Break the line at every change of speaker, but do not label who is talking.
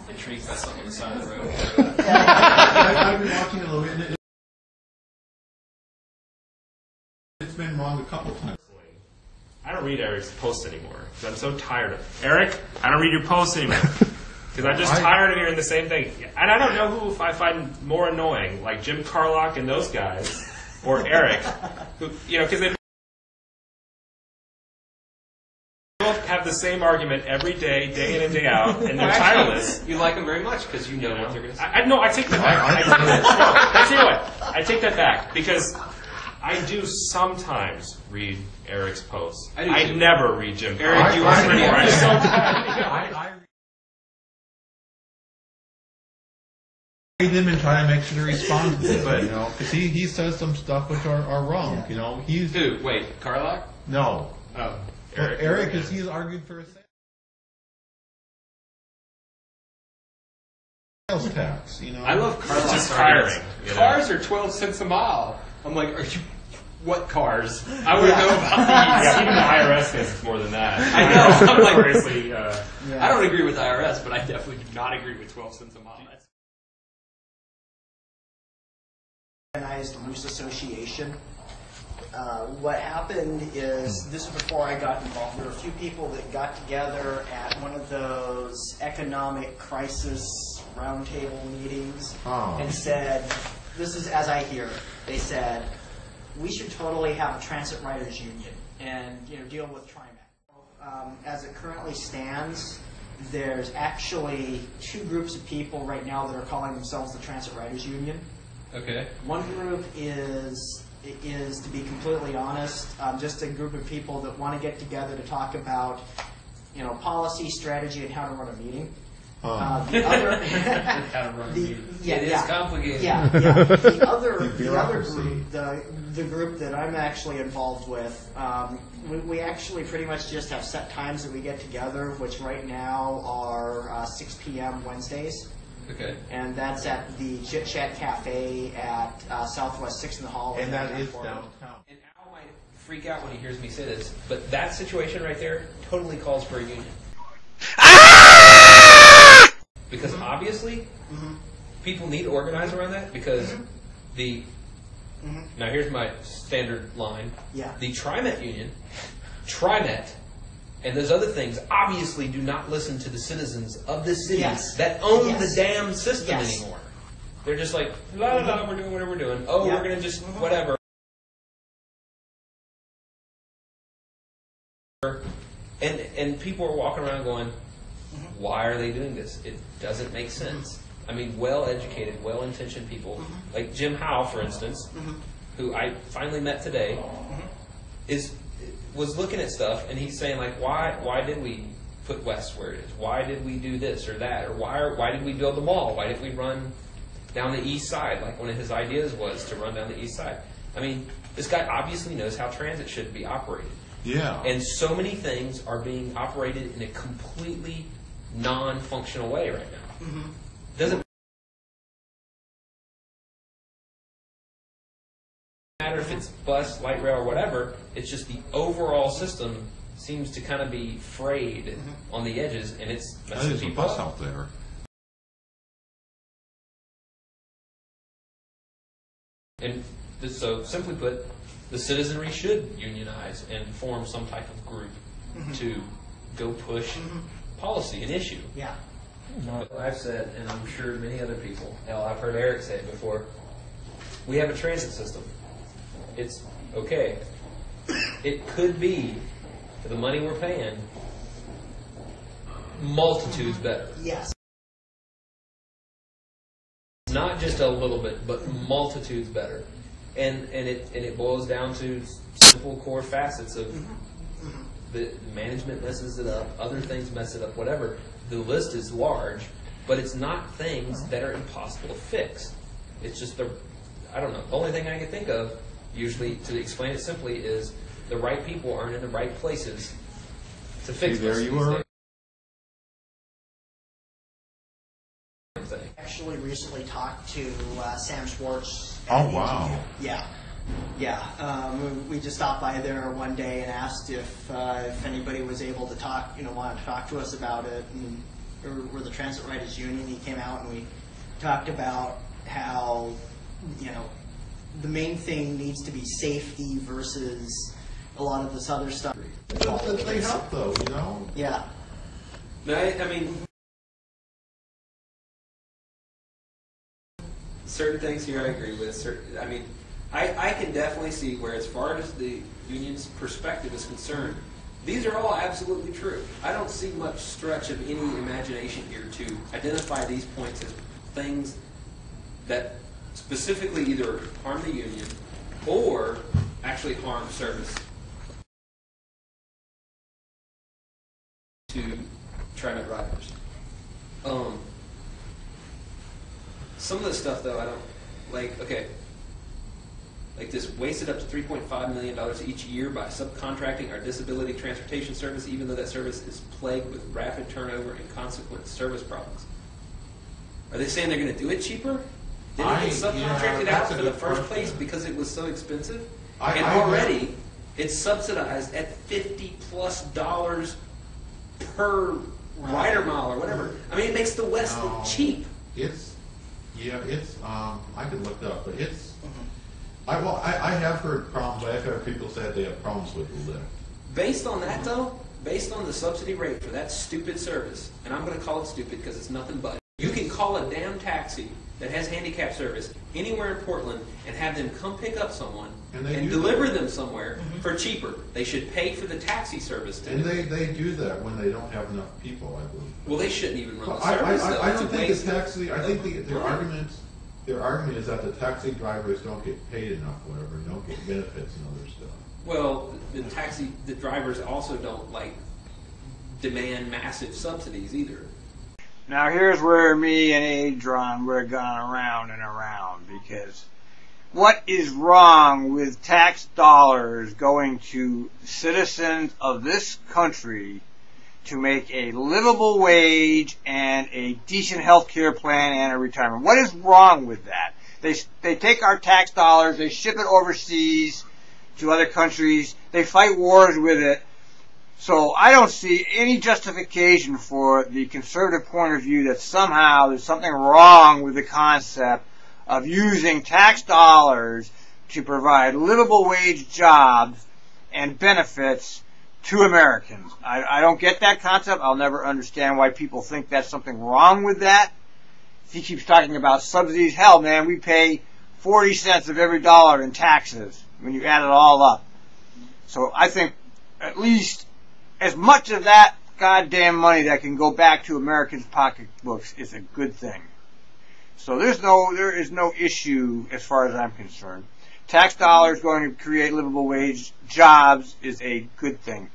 The tree fell on the side of the road.
I've been watching it a little bit. It's been wrong a couple times.
I don't read Eric's posts anymore because I'm so tired of Eric, I don't read your posts anymore because I'm just tired of hearing the same thing. And I don't know who I find more annoying, like Jim Carlock and those guys, or Eric, who, because they both have the same argument every day, day in and day out, and they're tireless.
You like them very much because you know what they're going to say.
I take that back. I tell you what, I take that back because I do sometimes read Eric's posts. I never read Jim.
Eric, you are pretty
I'm so
I read them and try to make sure to respond to them, because he says some stuff which are wrong. He's
Who? Wait, Carlock?
no.
Oh,
Eric, because he's argued for a sales tax.
I love Carlock's
just tiring.
Cars are 12 cents a mile. I'm like, are you? What cars? I want to know about these.
Yeah, even the IRS says it's more than that.
I know. I'm like,
Seriously,
I don't agree with the IRS, but I definitely do not agree with 12 cents a mile.
Organized Loose Association. What happened is, this is before I got involved, there were a few people that got together at one of those economic crisis roundtable meetings and said, this is as I hear it, they said, we should totally have a transit riders union and deal with TriMet. As it currently stands, there's actually two groups of people right now that are calling themselves the Transit Riders Union.
Okay.
One group is, to be completely honest, just a group of people that want to get together to talk about, policy, strategy, and how to run a meeting. The other,
How to run a meeting.
it
is complicated.
Yeah. The other group, the group that I'm actually involved with, we actually pretty much just have set times that we get together, which right now are 6 p.m. Wednesdays.
Okay.
And that's at the Chit Chat Cafe at Southwest 6th in the Hall.
And that is downtown.
And Al might freak out when he hears me say this, but that situation right there totally calls for a union. Because obviously, people need to organize around that because now here's my standard line.
Yeah.
The TriMet union, TriMet, and those other things obviously do not listen to the citizens of this city that own the damn system anymore. They're just like, la la la, we're doing whatever we're doing. Oh, we're going to just whatever. And people are walking around going, why are they doing this? It doesn't make sense. I mean, well-educated, well-intentioned people, like Jim Howe, for instance, who I finally met today, was looking at stuff, and he's saying, like, why did we put West where it is? Why did we do this or that? Or why did we build the mall? Why did we run down the east side? Like one of his ideas was to run down the east side. I mean, this guy obviously knows how transit should be operated.
Yeah.
And so many things are being operated in a completely non-functional way right now. Doesn't matter if it's bus, light rail, or whatever. It's just the overall system seems to kind of be frayed on the edges, and it's messing
There's a
people
bus
up.
out there.
And so, simply put, the citizenry should unionize and form some type of group to go push policy, an issue.
Yeah.
I've said, and I'm sure many other people, hell, I've heard Eric say it before, we have a transit system. It's okay. It could be, for the money we're paying, multitudes better.
Yes.
Not just a little bit, but multitudes better. And it boils down to simple core facets of the management messes it up, other things mess it up, whatever. The list is large, but it's not things that are impossible to fix. It's just I don't know. The only thing I can think of, usually, to explain it simply, is the right people aren't in the right places to fix
See, there
this.
you are.
Actually recently talked to Sam Schwartz.
Oh, wow.
Yeah. We just stopped by there one day and asked if anybody was able to talk, wanted to talk to us about it. And or the Transit Writers Union. He came out and we talked about how, you know, the main thing needs to be safety versus a lot of this other stuff.
They help though, you know?
Yeah.
No, I mean, certain things here I agree with. I mean, I can definitely see where, as far as the union's perspective is concerned, these are all absolutely true. I don't see much stretch of any imagination here to identify these points as things that specifically either harm the union or actually harm service to TriMet riders. Some of the stuff, though, I don't like. Okay, like this, wasted up to $3.5 million each year by subcontracting our disability transportation service, even though that service is plagued with rapid turnover and consequent service problems. Are they saying they're going to do it cheaper? Did it get subcontracted out for the first place because it was so expensive? And already, it's subsidized at $50+ per rider mile or whatever. I mean, it makes the West look cheap.
I could look it up, but it's, I have heard problems, I've heard people say they have problems with the lift.
Based on that, though, based on the subsidy rate for that stupid service, and I'm going to call it stupid because it's nothing but, you can call a damn taxi that has handicap service anywhere in Portland and have them come pick up someone and deliver them somewhere for cheaper. They should pay for the taxi service too.
And they do that when they don't have enough people, I believe.
Well, they shouldn't even run the service.
I don't think the taxi, I think their argument is that the taxi drivers don't get paid enough, whatever, and don't get benefits and other stuff.
Well, the drivers also don't demand massive subsidies either.
Now here's where me and Adron, we're gone around and around, because what is wrong with tax dollars going to citizens of this country to make a livable wage and a decent health care plan and a retirement? What is wrong with that? They take our tax dollars, they ship it overseas to other countries, they fight wars with it. So I don't see any justification for the conservative point of view that somehow there's something wrong with the concept of using tax dollars to provide livable wage jobs and benefits to Americans. I don't get that concept. I'll never understand why people think that's something wrong with that. He keeps talking about subsidies. Hell, man, we pay 40 cents of every dollar in taxes when you add it all up. So I think at least as much of that goddamn money that can go back to Americans' pocketbooks is a good thing. So there is no issue as far as I'm concerned. Tax dollars going to create livable wage jobs is a good thing.